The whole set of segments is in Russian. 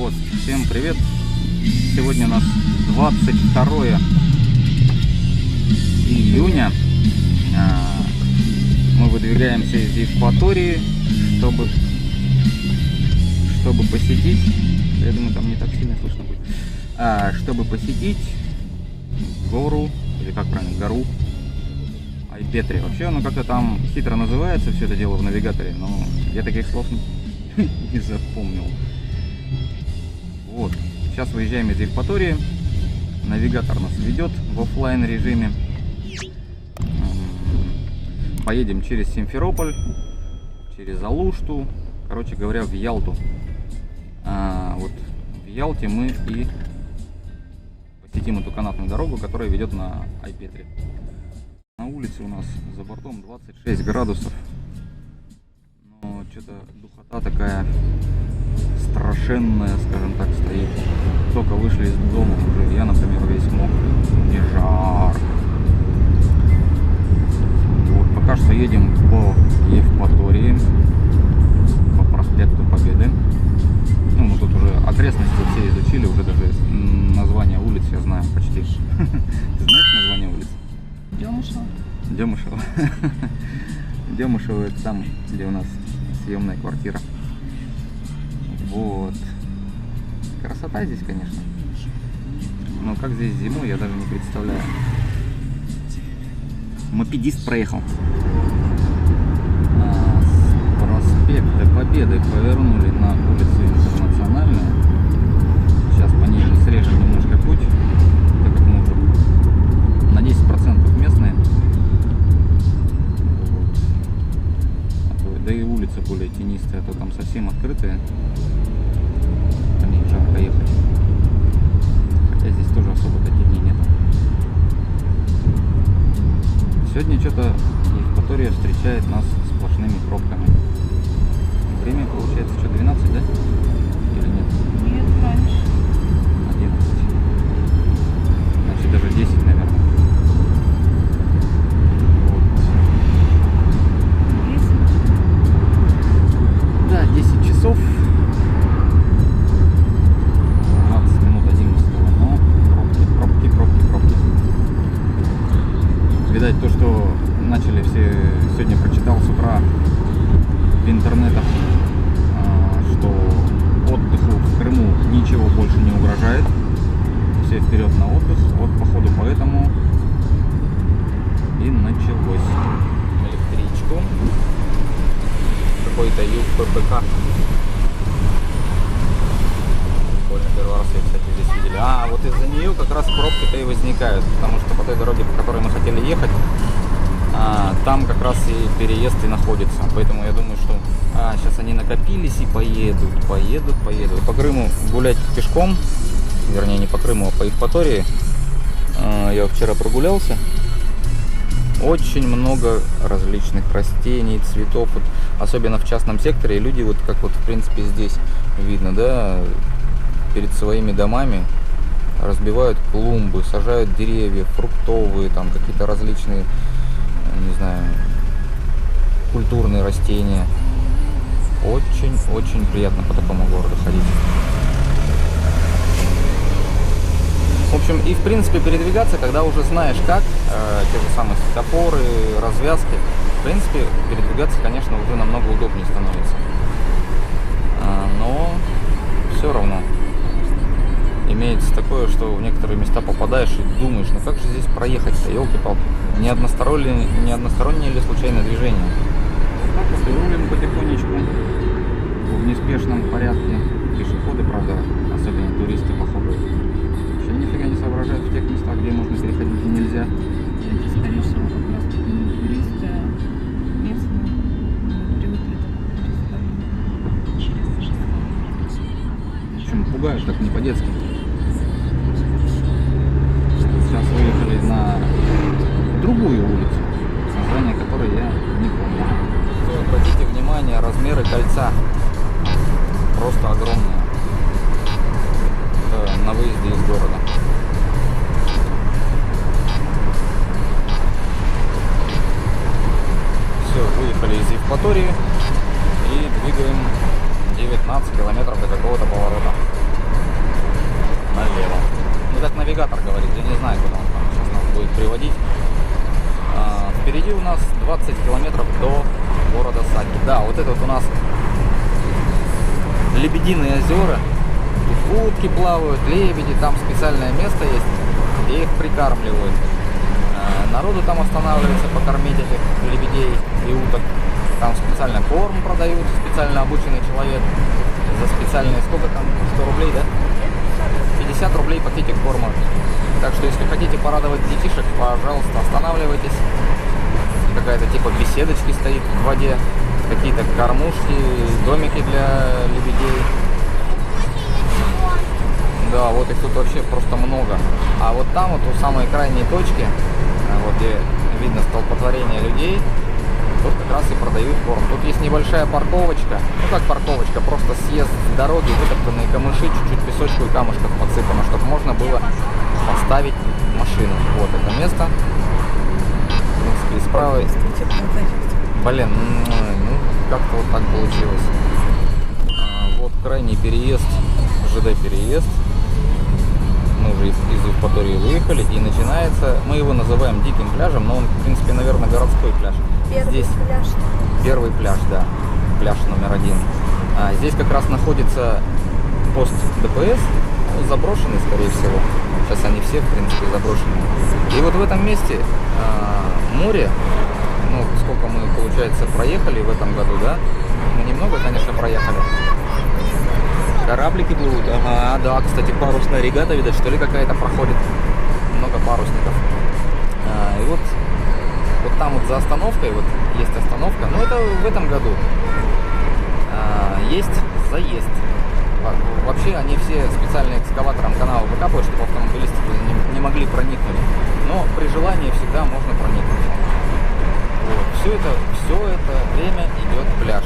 Вот, всем привет! Сегодня у нас 22 июня. Мы выдвигаемся из Евпатории, чтобы посетить, я думаю, там не так сильно слышно будет, чтобы посетить гору, или как правильно, гору Айпетри. Вообще оно как-то там хитро называется, все это дело в навигаторе, но я таких слов не запомнил. Вот, сейчас выезжаем из Евпатории, навигатор нас ведет в офлайн режиме. Поедем через Симферополь, через Алушту, короче говоря, в Ялту. Вот в Ялте мы и посетим эту канатную дорогу, которая ведет на Айпетри. На улице у нас за бортом 26 градусов, но что-то духота такая страшенная, скажем так, стоит. Только вышли из дома уже, я, например, весь мокрый, мне жарко. Вот, пока что едем по Евпатории, по проспекту Победы. Ну, мы тут уже окрестности все изучили, уже даже название улиц я знаю почти. Ты знаешь название улиц? Демышево. Демышево. Демышево — это там, где у нас съемная квартира. Вот. Красота здесь, конечно. Но как здесь зимой, я даже не представляю. Мопедист проехал. С проспекта Победы повернули на улицу Интернациональную. Сейчас по ней срежем немножко путь, так как мы уже на 10% местные. Да и улица более тенистая, а то там совсем открытая. По ней жарко ехать. Хотя здесь тоже особо-то тени нет. Сегодня что-то Евпатория встречает нас сплошными пробками. Время получается что, 12, да? Или нет? Нет, раньше. 11. Значит, даже 10, наверное. Вот. 10. Да, 10 часов. 20 минут 11, но пробки. Видать, то, что начали все, сегодня прочитал с утра в интернетах, что отдыху в Крыму ничего больше не угрожает. Все вперед на отдых. Вот походу поэтому и началось. Электричку. Какой-то юг ППК. Прикольно, первый раз я, кстати, здесь видели. Вот из-за нее как раз пробки-то и возникают, потому что по той дороге, по которой мы хотели ехать, там как раз и переезд и находится. Поэтому я думаю, что сейчас они накопились и поедут. По Крыму гулять пешком, вернее не по Крыму, а по Евпатории. Я вчера прогулялся. Очень много различных растений, цветов, вот, особенно в частном секторе. Люди, вот как вот в принципе здесь видно, да, перед своими домами разбивают клумбы, сажают деревья, фруктовые, там какие-то различные, не знаю, культурные растения. Очень приятно по такому городу ходить. В общем, и в принципе передвигаться, когда уже знаешь как, те же самые светофоры, развязки, в принципе передвигаться, конечно, уже намного удобнее становится. Но все равно имеется такое, что в некоторые места попадаешь и думаешь, ну как же здесь проехать-то, елки-палки, не одностороннее или случайное движение. Так вот и рулим потихонечку в неспешном порядке. Пешеходы, правда, особенно туристы, походу, вообще нифига не соображают в тех местах, где можно переходить и нельзя. Это, скорее всего, как раз таки не туристы, а местные привыкли к переставлению. В общем, пугают так не по-детски. Сейчас выехали на другую улицу, название которой я не помню. Обратите внимание, размеры кольца просто огромные. Это на выезде из города. Все, выехали из Евпатории и двигаем 19 километров до какого-то поворота. навигатор говорит, я не знаю, куда он там сейчас нас будет приводить. Впереди у нас 20 километров до города Саки. Да, вот это вот у нас Лебединые озера. Тут утки плавают, лебеди, там специальное место есть, где их прикармливают. Народу там останавливается покормить этих лебедей и уток. Там специально корм продают, специально обученный человек за специальные, сколько там, 100 рублей, да? 50 рублей пакетик корма. Так что если хотите порадовать детишек, пожалуйста, останавливайтесь. Какая-то типа беседочки стоит в воде, какие-то кормушки, домики для лебедей. Да, вот их тут вообще просто много. А вот там вот у самой крайней точки, вот где видно столпотворение людей, тут как раз и продают корм. Тут есть небольшая парковочка, ну как парковочка, просто съезд с дороги, вытоптанные камыши, чуть-чуть песочку и камушков подсыпано, чтобы можно было поставить машину. Вот это место. В принципе, и справа. Блин, ну как-то вот так получилось. Вот крайний переезд, ЖД переезд. Мы уже из Евпатории выехали, и начинается, мы его называем диким пляжем, но он, в принципе, наверное, городской пляж. Здесь пляж. Первый пляж, да, пляж номер 1. Здесь как раз находится пост ДПС, заброшенный, скорее всего. Сейчас они все, в принципе, заброшены. И вот в этом месте море, ну, сколько мы, получается, проехали в этом году, да? Мы немного, конечно, проехали. Кораблики плывут, ага, да, кстати, парусная регата, видать, что ли, какая-то проходит. Много парусников. И вот там вот за остановкой, вот есть остановка, но это в этом году. Есть заезд. Вообще они все специально экскаватором каналы выкапывают, чтобы автомобилисты не могли проникнуть. Но при желании всегда можно проникнуть. Вот. Все это время идет пляж.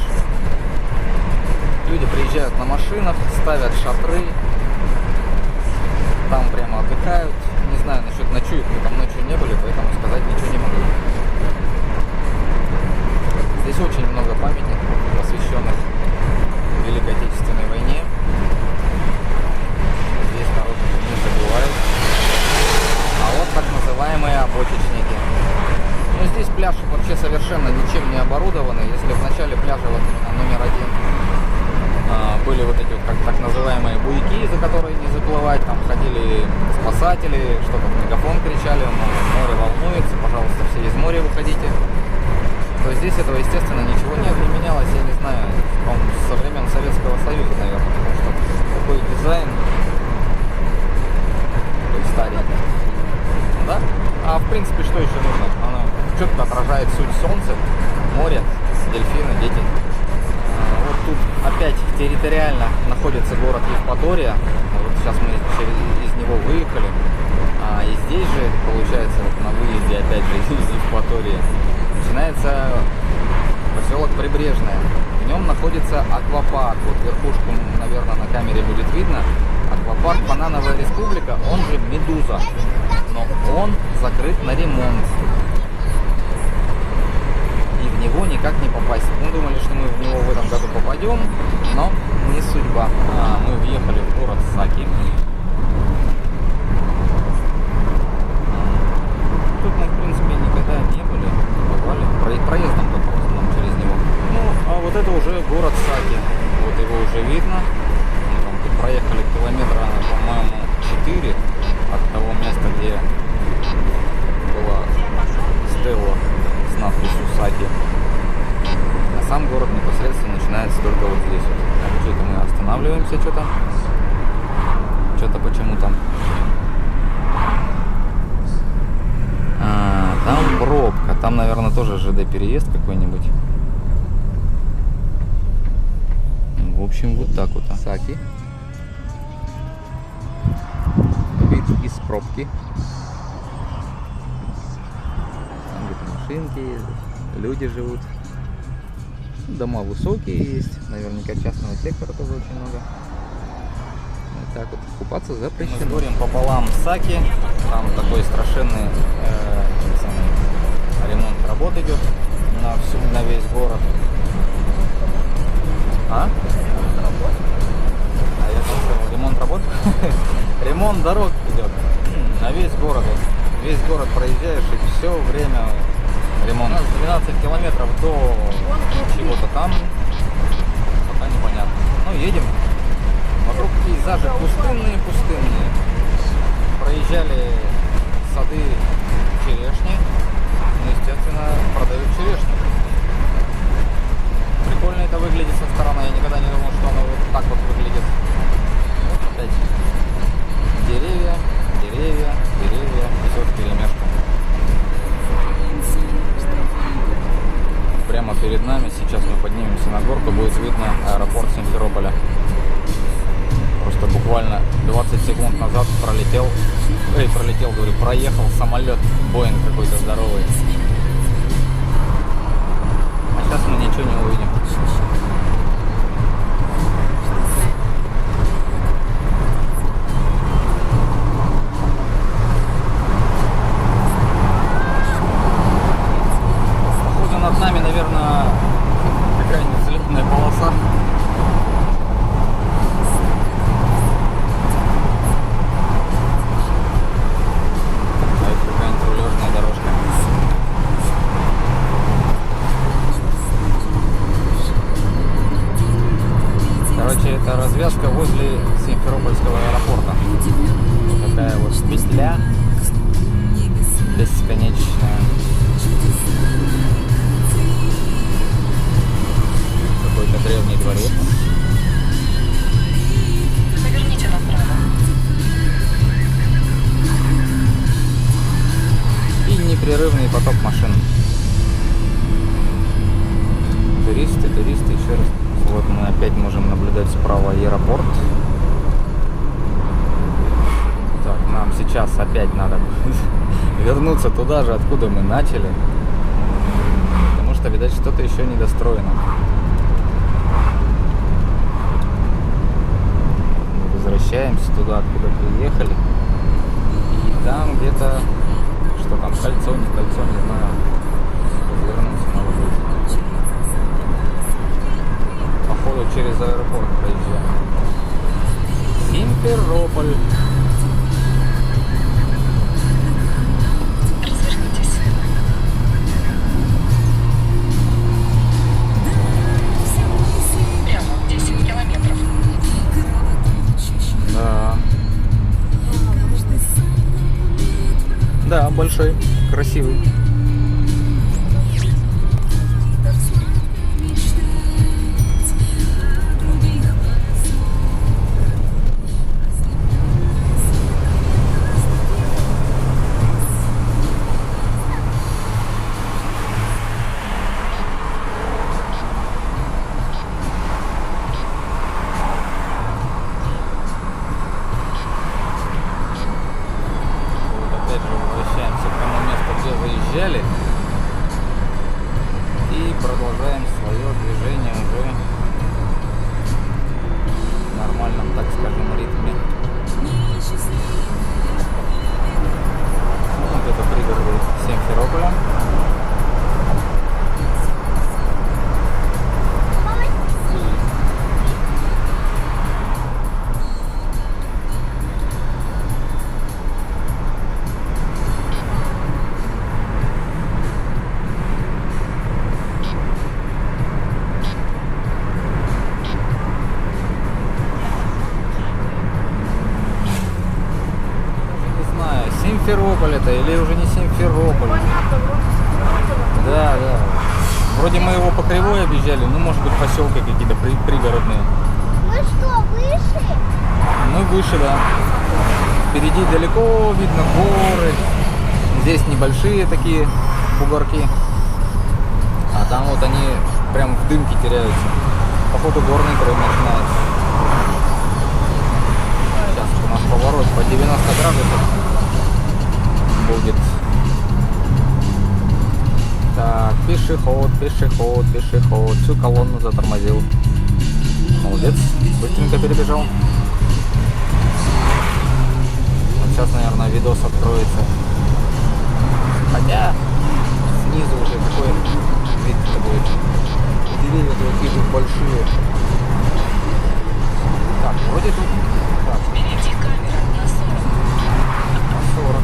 Люди приезжают на машинах, ставят шатры, там прямо отдыхают. Не знаю насчет ночуек, мы там ночью не были, поэтому сказать ничего не могу. Здесь очень много памятников, посвященных Великой Отечественной войне. Здесь народ не забывает. А вот так называемые обочечники. Ну, здесь пляж вообще совершенно ничем не оборудованный. Если в начале пляжа вот номер 1 были вот эти вот так называемые буйки, за которые не заплывать, там ходили спасатели, что-то в мегафон кричали, море волнуется, пожалуйста, все из моря выходите. То здесь этого, естественно, ничего не менялось, я не знаю, со времен Советского Союза, наверное, потому что такой дизайн, такой старенький, да? А в принципе, что еще нужно? Оно четко отражает суть солнца, море, дельфины, дети. Вот тут опять территориально находится город Евпатория. Вот сейчас мы из него выехали. И здесь же, получается, вот на выезде опять же из Евпатории начинается поселок Прибрежное. В нем находится аквапарк. Вот верхушку, наверное, на камере будет видно. Аквапарк Банановая Республика, он же Медуза. Но он закрыт на ремонт. И в него никак не попасть. Мы думали, что мы в него в этом году попадем, но не судьба. Мы въехали в город Саки. Тут мы, в принципе, никогда не были. Бывали проездом только в основном через него. Ну, а вот это уже город Саки. Вот его уже видно. Мы там тут проехали километра, по-моему, 4 от того места, где была стелла с надписью Саки. А сам город непосредственно начинается только вот здесь вот. Что-то мы останавливаемся, что-то почему-то. Там пробка, там, наверное, тоже ЖД переезд какой-нибудь. В общем, вот так вот. Саки. Вид из пробки. Там где-то машинки ездят, люди живут. Дома высокие есть, наверняка частного сектора тоже очень много. Вот так вот, купаться запрещено. Мы с горем пополам Саки, там такой страшенный ремонт работ идет на весь город. А я сказал, ремонт работ? Ремонт дорог идет. На весь город. Весь город проезжаешь, и все время ремонт. У нас 12 километров до чего-то там. Пока непонятно. Ну, едем. Вокруг пейзажи пустынные. Проезжали сады черешни. Ну, естественно, продают черешню. Прикольно это выглядит со стороны. Я никогда не думал, что оно вот так вот выглядит. Вот опять деревья. Все вперемешку. Прямо перед нами, сейчас мы поднимемся на горку, будет видно аэропорт Симферополя. Просто буквально 20 секунд назад проехал самолет Боинг какой-то здоровый. А сейчас мы ничего не увидим. Походу над нами, наверное, какая-нибудь взлетная полоса. Короче, это развязка возле Симферопольского аэропорта. Такая вот петля бесконечная. Какой-то древний дворец. Поверните направо. И непрерывный поток машин. Туристы, еще раз. Вот мы опять можем наблюдать справа аэропорт. Так, нам сейчас опять надо вернуться туда же, откуда мы начали. Потому что, видать, что-то еще не достроено. Мы возвращаемся туда, откуда приехали. И там где-то, что там, кольцо, не знаю. Развернуться надо будет. Походу через аэропорт проезжаем. Симферополь. Развернитесь. Прямо 10 километров. Да. Да, большой, красивый. Заезжали и продолжаем свое движение уже в нормальном, так скажем, ритме. Вот это пригороды Симферополя. Симферополь это или уже не Симферополь? Да. Вроде мы его по кривой объезжали, ну может быть поселки какие-то пригородные. Мы что, выше? Мы выше, да. Впереди далеко видно горы. Здесь небольшие такие бугорки. А там вот они прям в дымке теряются. Походу горный крой начинается. Сейчас у нас поворот по 90 градусов будет. Так, пешеход. Всю колонну затормозил. Молодец, быстренько перебежал. Вот сейчас, наверное, видос откроется. Хотя снизу уже какой вид будет. Деревья такие тут большие. Так, вроде тут. Так. Впереди камера на 40. На 40.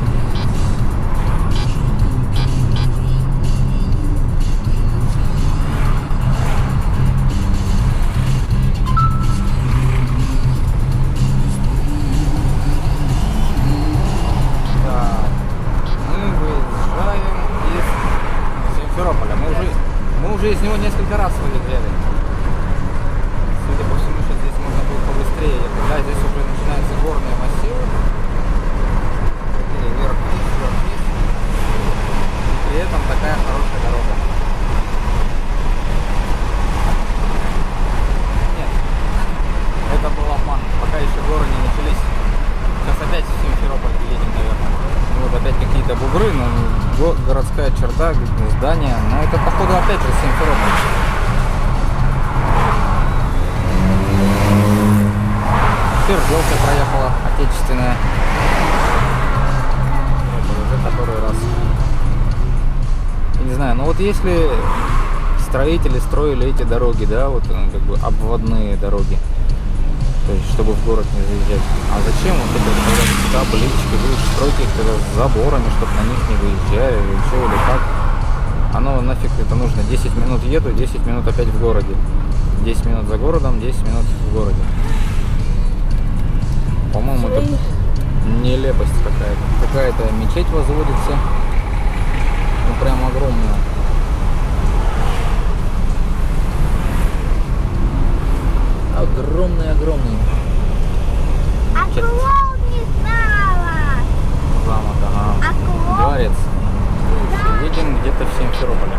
же из него несколько раз выезжали. Судя по всему, что здесь можно было побыстрее ехать. Да, здесь уже начинаются горные массивы. Или вверх-вниз, вверх-вниз. И при этом такая хорошая дорога. Нет, это был обман. Пока еще горы не начались. Сейчас опять в Симферополь едем, наверное. Вот опять какие-то бугры, но городская черта, здание. Но это походу опять же Симферополь. Свердловка проехала, отечественная. Это уже который раз. Я не знаю, ну вот если строители строили эти дороги, да, вот как бы обводные дороги, то есть чтобы в город не заезжать. А зачем вот это вот таблички, вы строите их тогда с заборами, чтобы на них не выезжали, или что, или как? Оно нафиг это нужно? 10 минут еду, 10 минут опять в городе. 10 минут за городом, 10 минут в городе. По-моему, это нелепость какая-то. Какая-то мечеть возводится. Ну, прям огромная. Огромный. А клоун не знала. Замок, ага. А клоун? Дворец. Едем где-то в Симферополе.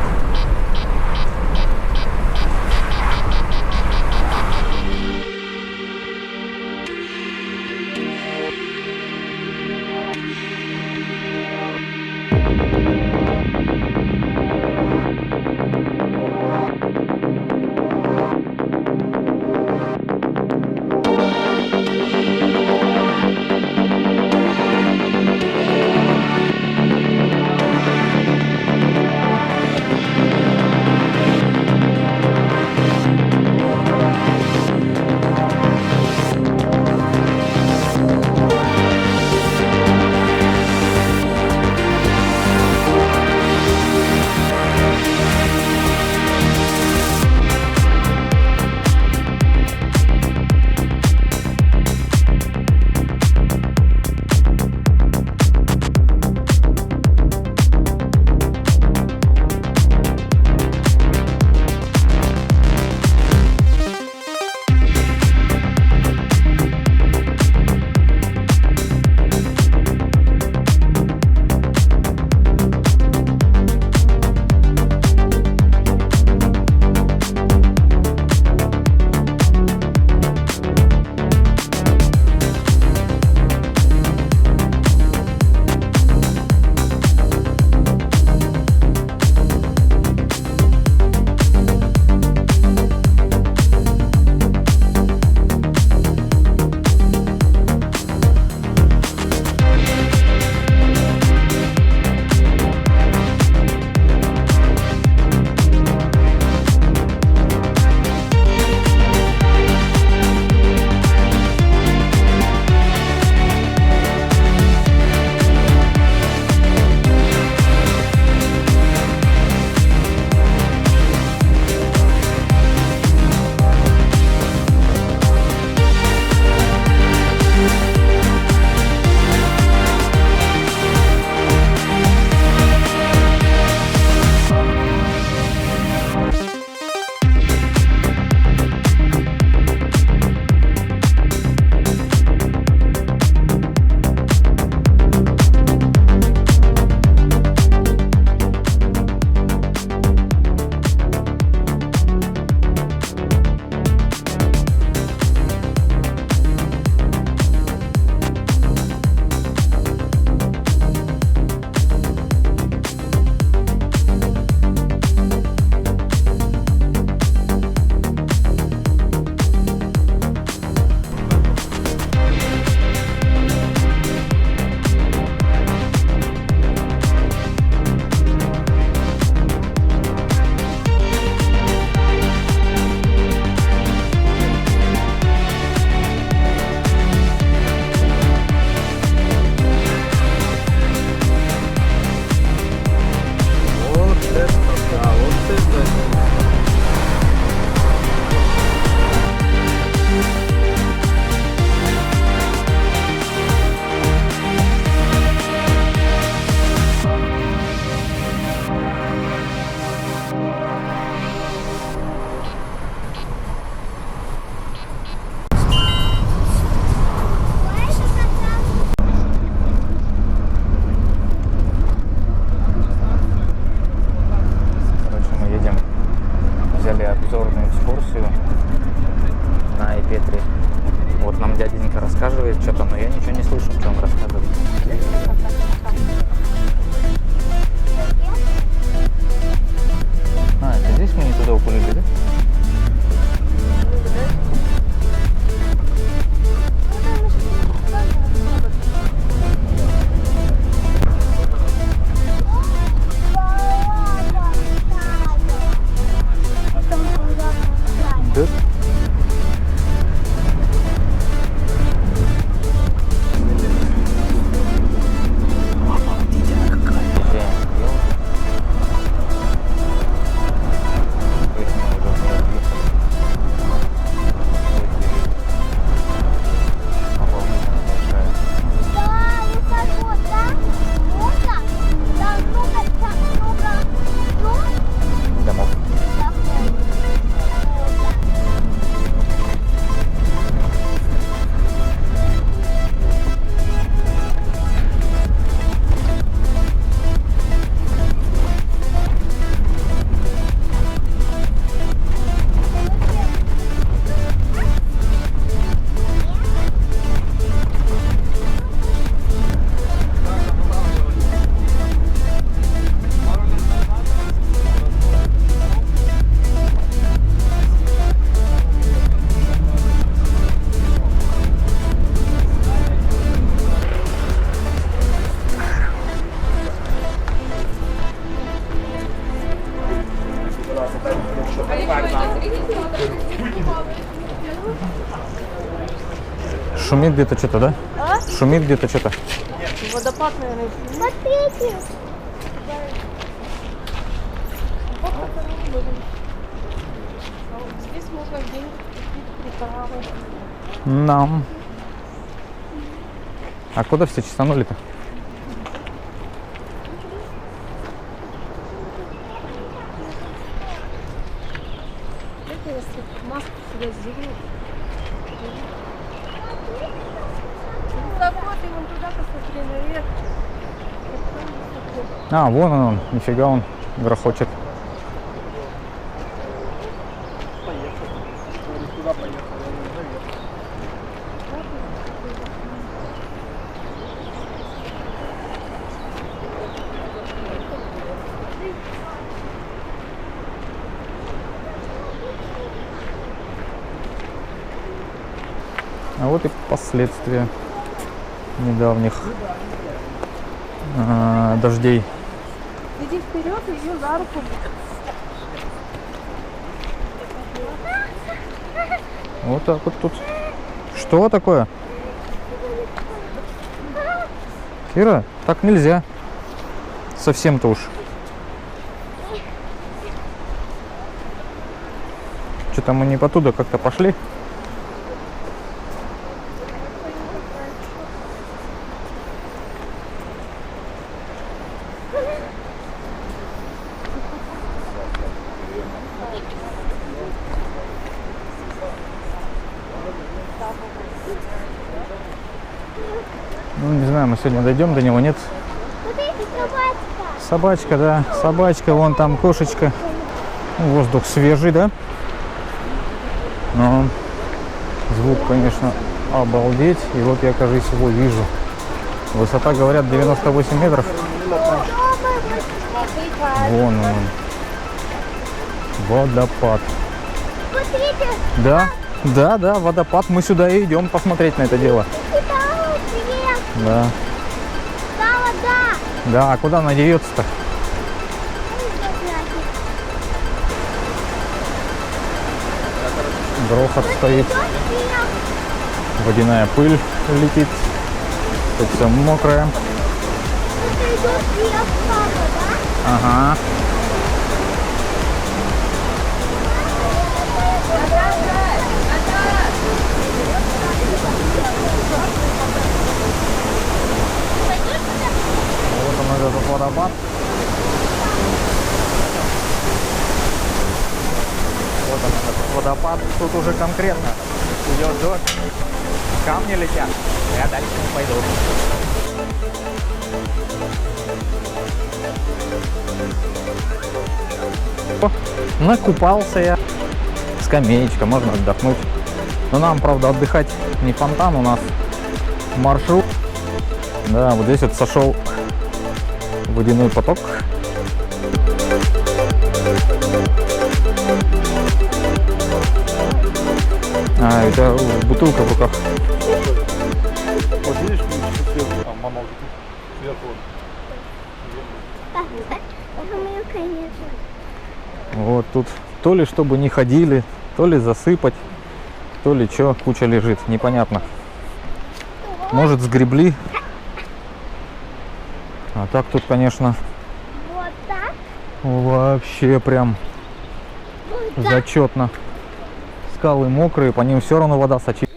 Шумит где-то что-то, да? А? Шумит где-то что-то. Водопад, наверное. Смотрите. Здесь можно где-нибудь купить приправы. Нам. А куда все чесанули-то? Это если маску сюда сделают. Заходи вон туда, посмотри наверх. А, вон он, нифига он грохочет. А вот и последствия недавних дождей. Иди вперед, ее за руку. Вот так вот тут. Что такое? Кира, так нельзя. Совсем-то уж. Что-то мы не по туда как-то пошли. Ну, не знаю, мы сегодня дойдем до него, нет? Смотрите, собачка. Собачка, да, собачка, вон там кошечка. Ну, воздух свежий, да? Но звук, конечно, обалдеть. И вот я, кажется, его вижу. Высота, говорят, 98 метров. Вон он. Водопад. Смотрите, Да, водопад. Мы сюда и идем посмотреть на это дело. там свет, Да. там вода. Да, а куда она деется-то? Грохот стоит. Водяная пыль летит. Тут все мокрое. Это идет свет, папа, да? Ага. Вот он, этот водопад. Вот он, этот водопад. Тут уже конкретно идет дождь. Камни летят. Я дальше не пойду. О, накупался я. Скамеечка, можно отдохнуть. Но нам, правда, отдыхать не фонтан, у нас маршрут. Да, вот здесь вот сошел водяной поток. А, это бутылка в руках. Вот видишь, сверху, там мама сверху. Думаю, конечно. Вот тут то ли чтобы не ходили, то ли засыпать, то ли что, куча лежит, непонятно. Может, сгребли. А так тут, конечно, Вот так, вообще прям вот так. зачетно. Скалы мокрые, по ним все равно вода сочится.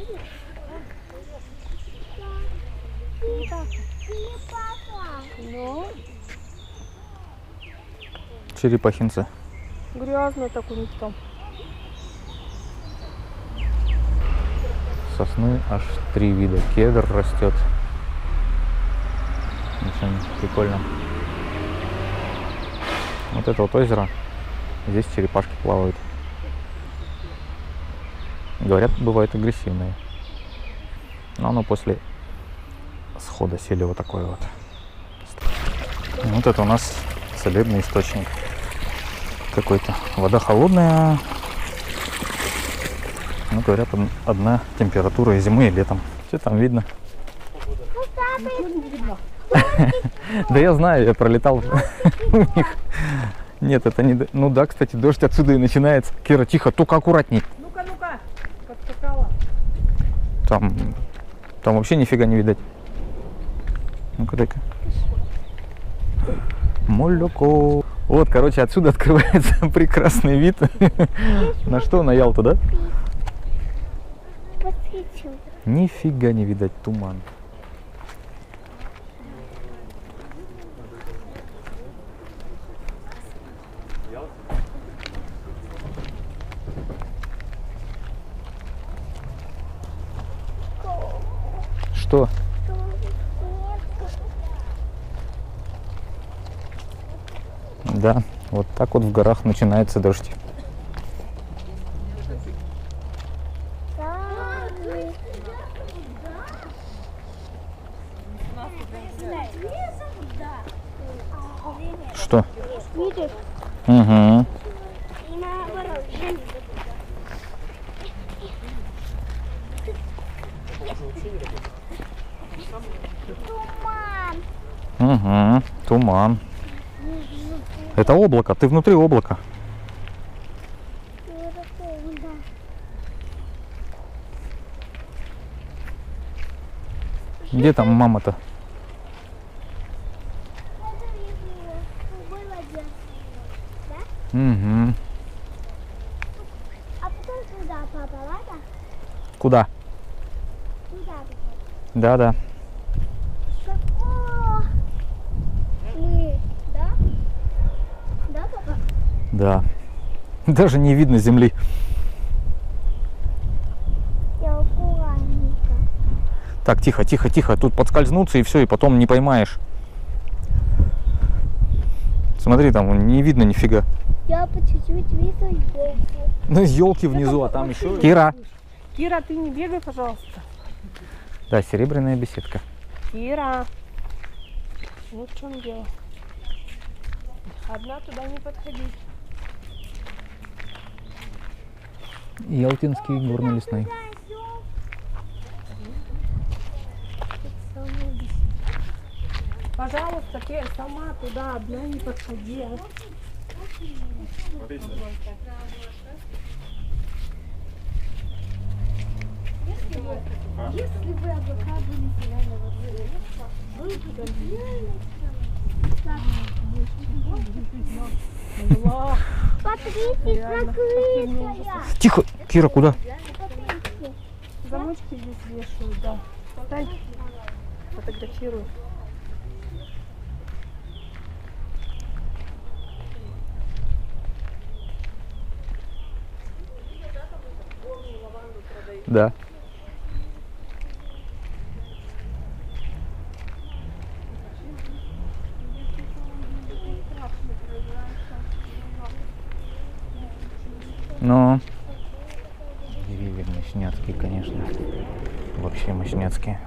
Ну, Черепахинцы. грязно так у них там. Сосны аж 3 вида. Кедр растет. Очень прикольно. Вот это вот озеро. Здесь черепашки плавают. Говорят, бывают агрессивные. Но оно после схода сели вот такое вот. Вот это у нас целебный источник. Какой-то. Вода холодная. Ну, говорят, одна температура и зимой, и летом. Что там видно? Да я знаю, я пролетал у них. Нет, это не... Ну да, кстати, дождь отсюда и начинается. Кира, тихо, только аккуратней. Ну-ка, ну-ка, подскакала. Там Там вообще нифига не видать. Ну-ка, дай-ка. Молоко. Вот, короче, отсюда открывается прекрасный вид. На что? На Ялту, да? Посвечу. Нифига не видать, туман. Что? Да, вот так вот в горах начинается дождь. Что? Видишь? Угу. И наоборот. Туман. Угу. Туман. Это облако. Ты внутри облака. Где там мама-то? Угу. А потом туда, папа, ладно? Куда? Туда. Да-да. Какого? Мы, да? Да, папа? Да. Даже не видно земли. Я аккуратненько. Так, тихо, тихо, тихо. Тут подскользнуться и все, и потом не поймаешь. Смотри, там не видно нифига. Я по чуть-чуть вижу елку. Ну, елки внизу, а там еще. Кира. Кира, ты не бегай, пожалуйста. Да, серебряная беседка. Кира. Ну в чем дело? Одна туда не подходи. Ялтинский горно-лесной. Пожалуйста, ты сама туда одна не подходи. Если бы облака были зеленого цвета, был бы Смотрите, закрытая. Тихо, Кира, куда? Смотрите. Замочки здесь вешают, да. Встань, фотографируй. Да. Но деревья мощняцкие, конечно. Вообще мощняцкие.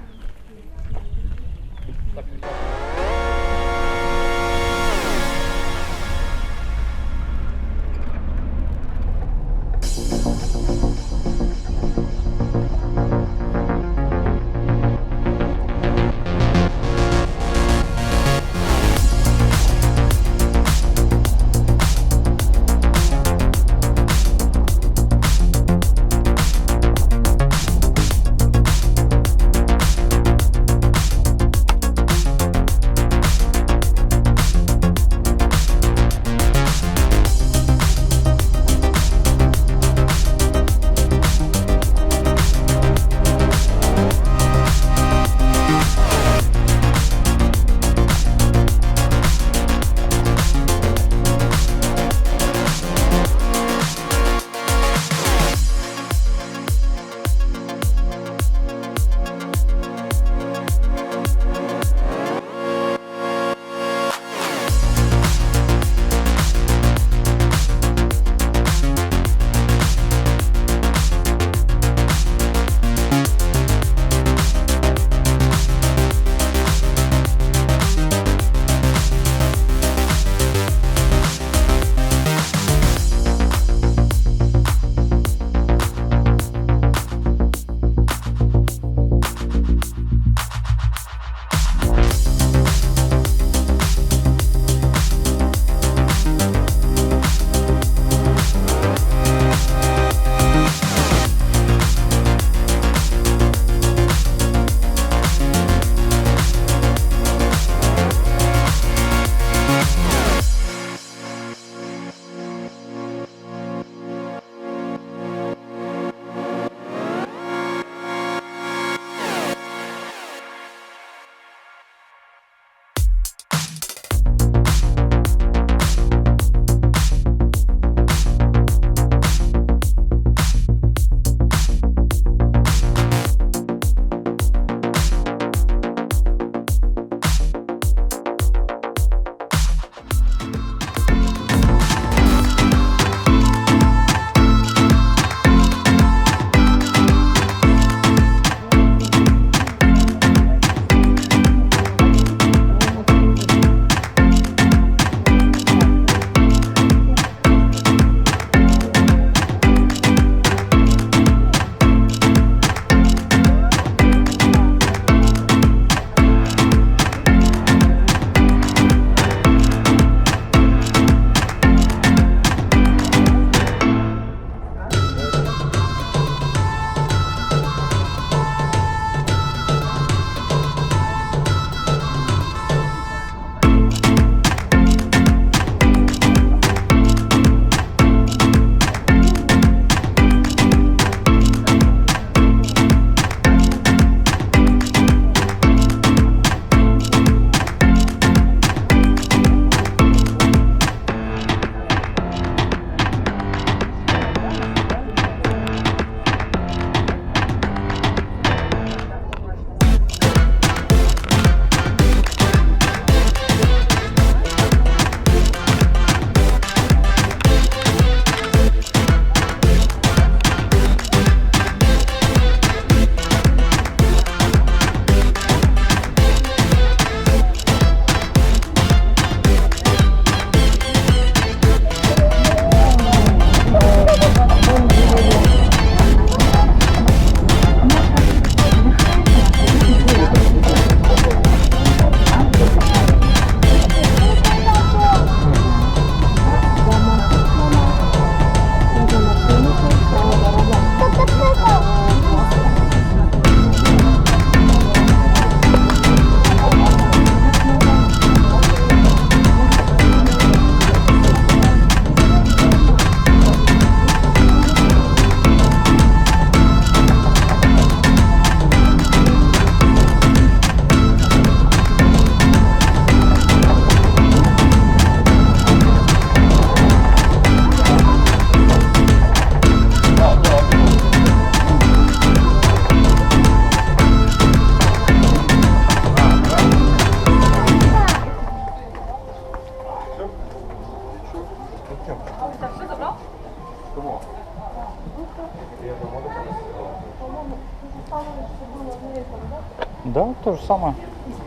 Да, то же самое.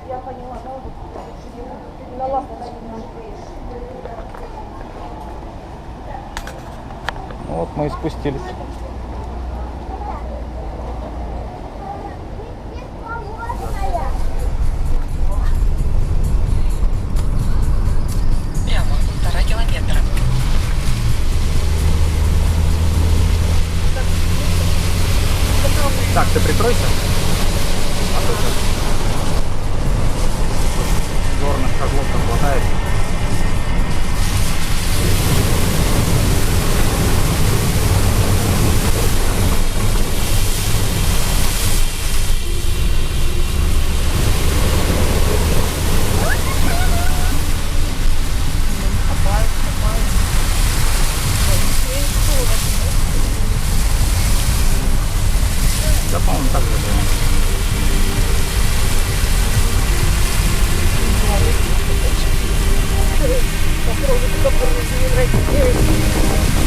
Я поняла, да, вот на ласточке. Ну вот мы и спустились. Прямо 1,5 километра. Так, ты прикройся. А то сейчас горных козлов хватает. Да, по-моему, так же было. Попробуй, только не нравится.